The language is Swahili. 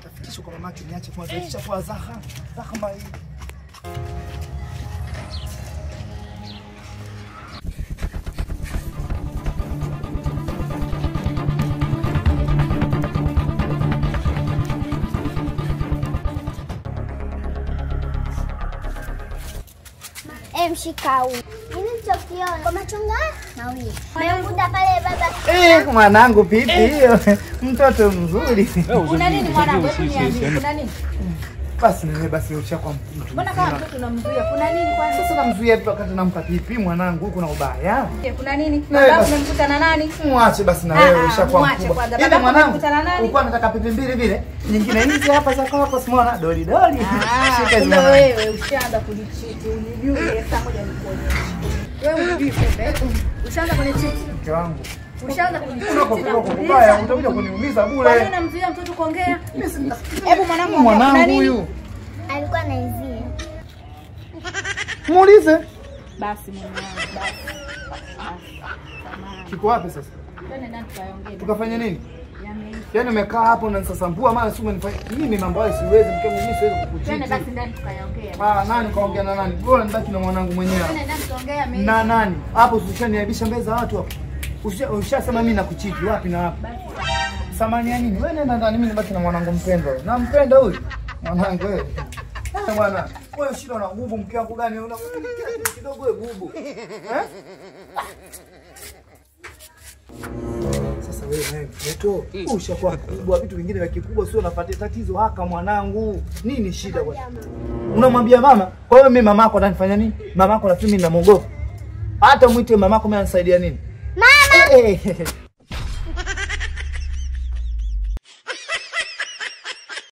Tafikisha kwa mamake niache kwanza kisha kwa zahama hii. Mshikau. Nini chokiona? Kwa machunga mawili. Nimekuta pale baba. Mwanangu pipi hiyo. Mtoto mzuri. Kuna nini mwanangu? Kuna nini? Basi nene basi ushakuwa mtu. Mbona kama mtoto unamzuia? Kuna nini kwanza? Sasa namzuia vipi wakati nampa pipi mwanangu huko na ubaya? Kuna nini? Baba umemkuta na nani? Mwache basi na wewe ushakuwa mkubwa. Baba mwanangu ulikuwa unataka pipi mbili vile. Nyingine hizi hapa za kwako simona doli. Shika hizo wewe ushaanza kunichiti. Unijue sasa ngoja nikuonyeshe. Wewe unijui kumbe. Ushaanza kunichiti. Mke wangu. Ushaanza kunichiti. Ubaya utakuja kuniumiza bure. Kwa nini unamzuia mtoto kuongea? Hebu mwanangu huyu alikuwa anaizia. Muulize. Basi mwanangu basi. Kiko wapi sasa? Twende ndani tukaongee. Tukafanya nini? Yaani umekaa hapo na nisasambua maana si umenifanya mimi mambo hayo siwezi mke wangu mimi siwezi kukuchiti. Twende basi ndani tukaongea. Nani kaongea na nani? Bora nibaki na mwanangu mwenyewe. Twende ndani tukaongea mimi. Na nani? Hapo usishaniaibisha mbele za watu hapo. Ushasema mimi nakuchiti wapi na wapi? Samani ya nini? Wewe nenda ndani mimi nibaki na mwanangu mpendwa. Nampenda huyu. Mwanangu wewe. Bwana, wewe shida na nguvu mke wangu gani? Una kidogo wewe bubu. Sasa wewe mtoto, ushakuwa mkubwa, vitu vingine vya kikubwa sio unafuatia tatizo haka mwanangu. Nini shida bwana? Unamwambia mama, kwa hiyo mimi mamako ananifanya nini? Mamako na mimi ninamuogopa. Hata muite mamako mimi ananisaidia nini? Mama.